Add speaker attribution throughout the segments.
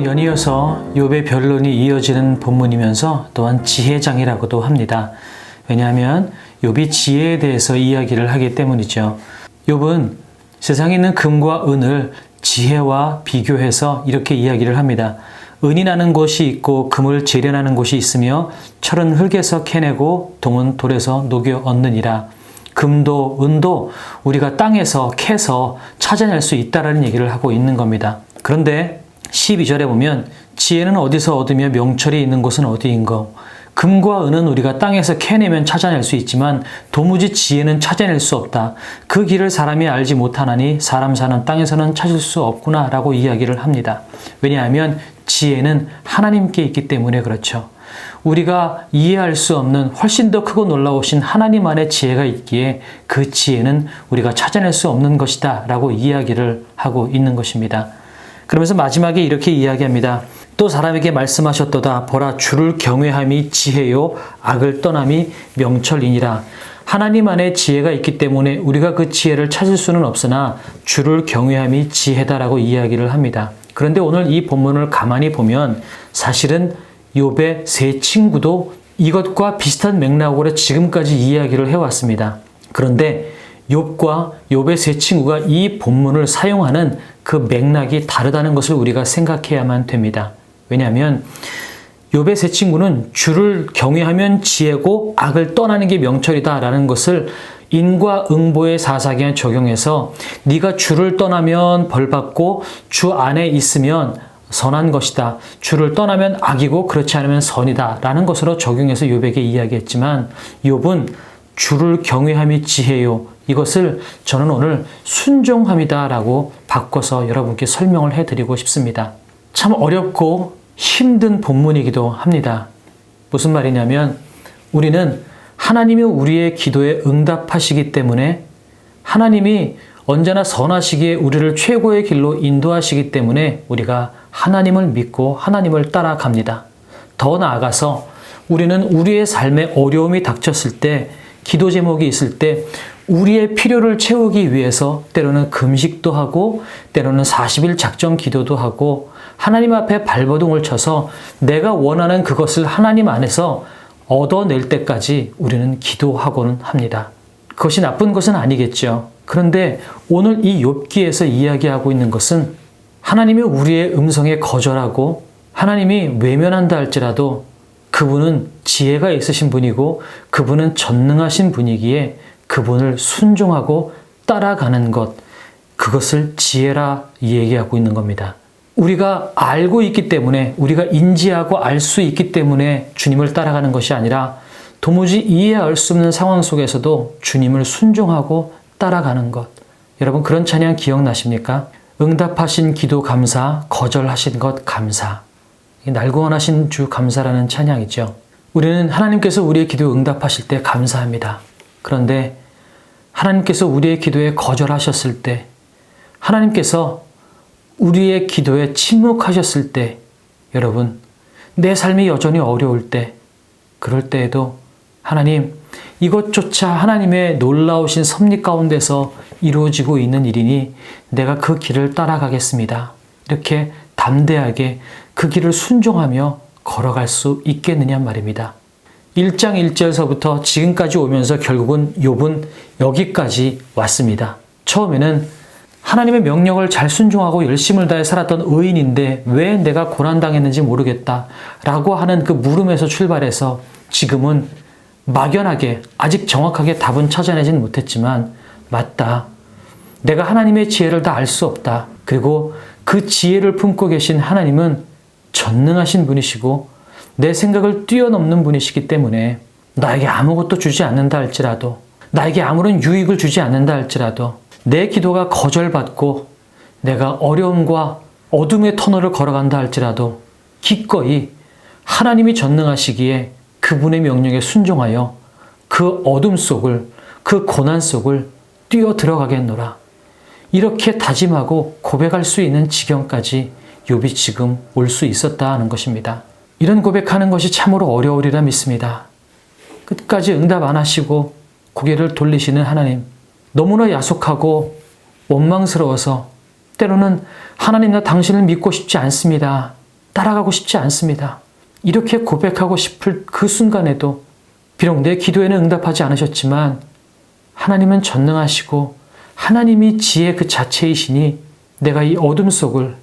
Speaker 1: 오늘은 연이어서 욥의 변론이 이어지는 본문이면서 또한 지혜장이라고도 합니다. 왜냐하면 욥이 지혜에 대해서 이야기를 하기 때문이죠. 욥은 세상에 있는 금과 은을 지혜와 비교해서 이렇게 이야기를 합니다. 은이 나는 곳이 있고 금을 재련하는 곳이 있으며 철은 흙에서 캐내고 동은 돌에서 녹여 얻느니라. 금도 은도 우리가 땅에서 캐서 찾아낼 수 있다라는 얘기를 하고 있는 겁니다. 그런데 12절에 보면 지혜는 어디서 얻으며 명철이 있는 곳은 어디인가? 금과 은은 우리가 땅에서 캐내면 찾아낼 수 있지만 도무지 지혜는 찾아낼 수 없다. 그 길을 사람이 알지 못하나니 사람 사는 땅에서는 찾을 수 없구나 라고 이야기를 합니다. 왜냐하면 지혜는 하나님께 있기 때문에 그렇죠. 우리가 이해할 수 없는 훨씬 더 크고 놀라우신 하나님 안에 지혜가 있기에 그 지혜는 우리가 찾아낼 수 없는 것이다 라고 이야기를 하고 있는 것입니다. 그러면서 마지막에 이렇게 이야기합니다. 또 사람에게 말씀하셨도다. 보라, 주를 경외함이 지혜요 악을 떠남이 명철이니라. 하나님 안에 지혜가 있기 때문에 우리가 그 지혜를 찾을 수는 없으나 주를 경외함이 지혜다라고 이야기를 합니다. 그런데 오늘 이 본문을 가만히 보면 사실은 욥의 세 친구도 이것과 비슷한 맥락으로 지금까지 이야기를 해왔습니다. 그런데 욥과 욥의 세 친구가 이 본문을 사용하는 그 맥락이 다르다는 것을 우리가 생각해야만 됩니다. 왜냐하면 욥의 세 친구는 주를 경외하면 지혜고 악을 떠나는 게 명철이다라는 것을 인과응보의 사사기에 적용해서 네가 주를 떠나면 벌받고 주 안에 있으면 선한 것이다. 주를 떠나면 악이고 그렇지 않으면 선이다 라는 것으로 적용해서 욥에게 이야기했지만 욥은 주를 경외함이 지혜요. 이것을 저는 오늘 순종함이다 라고 바꿔서 여러분께 설명을 해드리고 싶습니다. 참 어렵고 힘든 본문이기도 합니다. 무슨 말이냐면 우리는 하나님이 우리의 기도에 응답하시기 때문에 하나님이 언제나 선하시기에 우리를 최고의 길로 인도하시기 때문에 우리가 하나님을 믿고 하나님을 따라갑니다. 더 나아가서 우리는 우리의 삶에 어려움이 닥쳤을 때 기도 제목이 있을 때 우리의 필요를 채우기 위해서 때로는 금식도 하고 때로는 40일 작정 기도도 하고 하나님 앞에 발버둥을 쳐서 내가 원하는 그것을 하나님 안에서 얻어낼 때까지 우리는 기도하고는 합니다. 그것이 나쁜 것은 아니겠죠. 그런데 오늘 이 욥기에서 이야기하고 있는 것은 하나님이 우리의 음성에 거절하고 하나님이 외면한다 할지라도 그분은 지혜가 있으신 분이고 그분은 전능하신 분이기에 그분을 순종하고 따라가는 것, 그것을 지혜라 얘기하고 있는 겁니다. 우리가 알고 있기 때문에 우리가 인지하고 알 수 있기 때문에 주님을 따라가는 것이 아니라 도무지 이해할 수 없는 상황 속에서도 주님을 순종하고 따라가는 것. 여러분 그런 찬양 기억나십니까? 응답하신 기도 감사, 거절하신 것 감사. 날구원하신 주 감사라는 찬양이죠. 우리는 하나님께서 우리의 기도 응답하실 때 감사합니다. 그런데 하나님께서 우리의 기도에 거절하셨을 때, 하나님께서 우리의 기도에 침묵하셨을 때, 여러분 내 삶이 여전히 어려울 때, 그럴 때에도 하나님 이것조차 하나님의 놀라우신 섭리 가운데서 이루어지고 있는 일이니 내가 그 길을 따라가겠습니다. 이렇게 담대하게 그 길을 순종하며 걸어갈 수 있겠느냐 말입니다. 1장 1절서부터 지금까지 오면서 결국은 욥은 여기까지 왔습니다. 처음에는 하나님의 명령을 잘 순종하고 열심을 다해 살았던 의인인데 왜 내가 고난당했는지 모르겠다 라고 하는 그 물음에서 출발해서 지금은 막연하게 아직 정확하게 답은 찾아내진 못했지만 맞다. 내가 하나님의 지혜를 다 알 수 없다. 그리고 그 지혜를 품고 계신 하나님은 전능하신 분이시고 내 생각을 뛰어넘는 분이시기 때문에 나에게 아무것도 주지 않는다 할지라도 나에게 아무런 유익을 주지 않는다 할지라도 내 기도가 거절받고 내가 어려움과 어둠의 터널을 걸어간다 할지라도 기꺼이 하나님이 전능하시기에 그분의 명령에 순종하여 그 어둠 속을 그 고난 속을 뛰어 들어가겠노라. 이렇게 다짐하고 고백할 수 있는 지경까지 욥이 지금 올 수 있었다 하는 것입니다. 이런 고백하는 것이 참으로 어려우리라 믿습니다. 끝까지 응답 안 하시고 고개를 돌리시는 하나님, 너무나 야속하고 원망스러워서 때로는 하나님 나 당신을 믿고 싶지 않습니다. 따라가고 싶지 않습니다. 이렇게 고백하고 싶을 그 순간에도 비록 내 기도에는 응답하지 않으셨지만 하나님은 전능하시고 하나님이 지혜 그 자체이시니 내가 이 어둠 속을,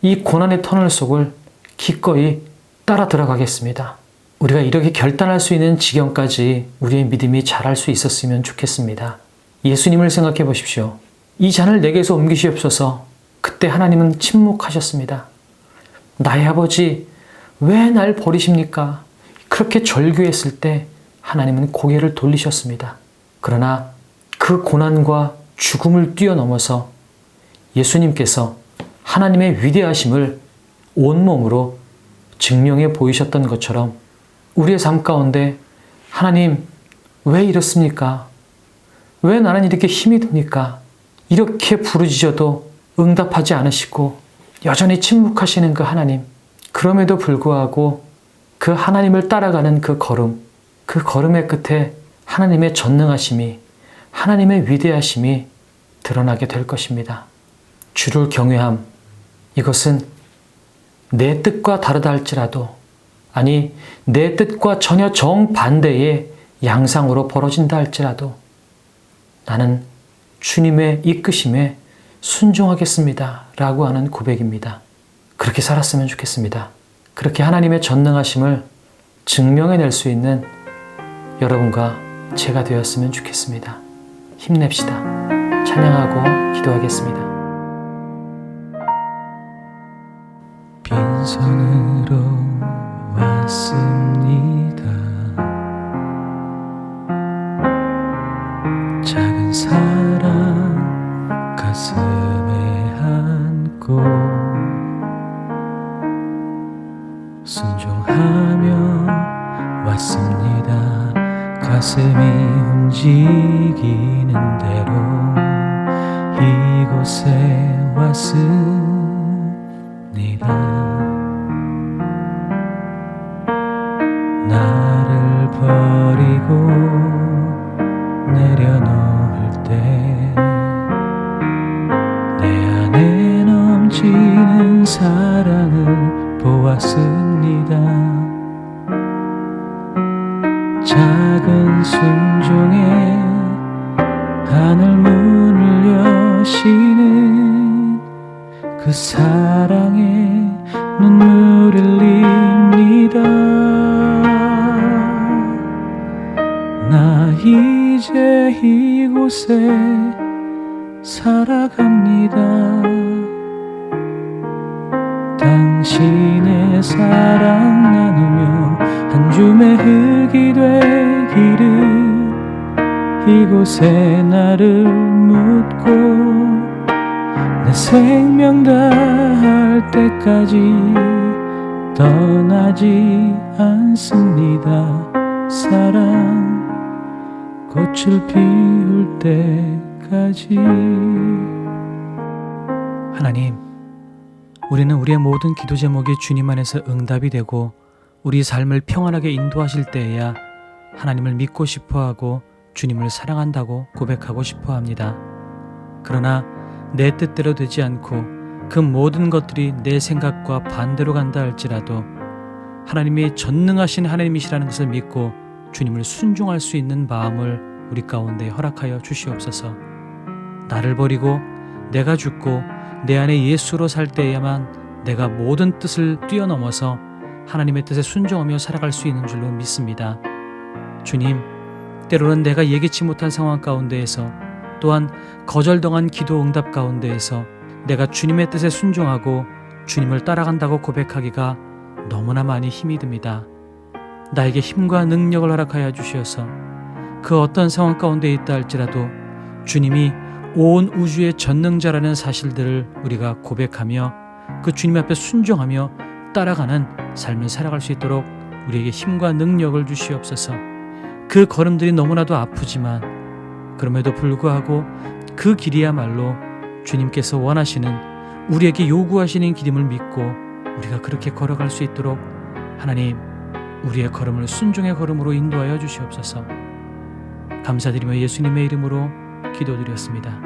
Speaker 1: 이 고난의 터널 속을 기꺼이 따라 들어가겠습니다. 우리가 이렇게 결단할 수 있는 지경까지 우리의 믿음이 자랄 수 있었으면 좋겠습니다. 예수님을 생각해 보십시오. 이 잔을 내게서 옮기시옵소서. 그때 하나님은 침묵하셨습니다. 나의 아버지, 왜 날 버리십니까? 그렇게 절규했을 때 하나님은 고개를 돌리셨습니다. 그러나 그 고난과 죽음을 뛰어넘어서 예수님께서 하나님의 위대하심을 온몸으로 증명해 보이셨던 것처럼 우리의 삶 가운데 하나님, 왜 이렇습니까? 왜 나는 이렇게 힘이 듭니까? 이렇게 부르짖어도 응답하지 않으시고 여전히 침묵하시는 그 하나님, 그럼에도 불구하고 그 하나님을 따라가는 그 걸음의 끝에 하나님의 전능하심이, 하나님의 위대하심이 드러나게 될 것입니다. 주를 경외함, 이것은 내 뜻과 다르다 할지라도, 아니 내 뜻과 전혀 정반대의 양상으로 벌어진다 할지라도 나는 주님의 이끄심에 순종하겠습니다 라고 하는 고백입니다. 그렇게 살았으면 좋겠습니다. 그렇게 하나님의 전능하심을 증명해낼 수 있는 여러분과 제가 되었으면 좋겠습니다. 힘냅시다. 찬양하고 기도하겠습니다.
Speaker 2: 빈손으로 왔습니다. 작은 사랑 가슴에 안고 순종하며 왔습니다. 가슴이 움직이는 대로 이곳에 왔습니다. 나를 버리고 내려놓을 때 내 안에 넘치는 사랑을 보았습니다. 작은 순종에 하늘 문을 여시는 그 사랑에 눈물을 흘립니다. 나 이제 이곳에 살아갑니다. 당신의 사랑 나누며 한 줌의 흙이 되기를 이곳에 나를 묻고 내 생명 다할 때까지 떠나지 않습니다. 사랑 꽃을 피울 때까지.
Speaker 1: 하나님, 우리는 우리의 모든 기도 제목이 주님 안에서 응답이 되고 우리 삶을 평안하게 인도하실 때에야 하나님을 믿고 싶어하고 주님을 사랑한다고 고백하고 싶어합니다. 그러나 내 뜻대로 되지 않고 그 모든 것들이 내 생각과 반대로 간다 할지라도 하나님이 전능하신 하나님이시라는 것을 믿고 주님을 순종할 수 있는 마음을 우리 가운데 허락하여 주시옵소서. 나를 버리고 내가 죽고 내 안에 예수로 살 때에야만 내가 모든 뜻을 뛰어넘어서 하나님의 뜻에 순종하며 살아갈 수 있는 줄로 믿습니다. 주님, 때로는 내가 예기치 못한 상황 가운데에서 또한 거절당한 기도 응답 가운데에서 내가 주님의 뜻에 순종하고 주님을 따라간다고 고백하기가 너무나 많이 힘이 듭니다. 나에게 힘과 능력을 허락하여 주시어서 그 어떤 상황 가운데 있다 할지라도 주님이 온 우주의 전능자라는 사실들을 우리가 고백하며 그 주님 앞에 순종하며 따라가는 삶을 살아갈 수 있도록 우리에게 힘과 능력을 주시옵소서. 그 걸음들이 너무나도 아프지만 그럼에도 불구하고 그 길이야말로 주님께서 원하시는, 우리에게 요구하시는 길임을 믿고 우리가 그렇게 걸어갈 수 있도록 하나님, 우리의 걸음을 순종의 걸음으로 인도하여 주시옵소서. 감사드리며 예수님의 이름으로 기도드렸습니다.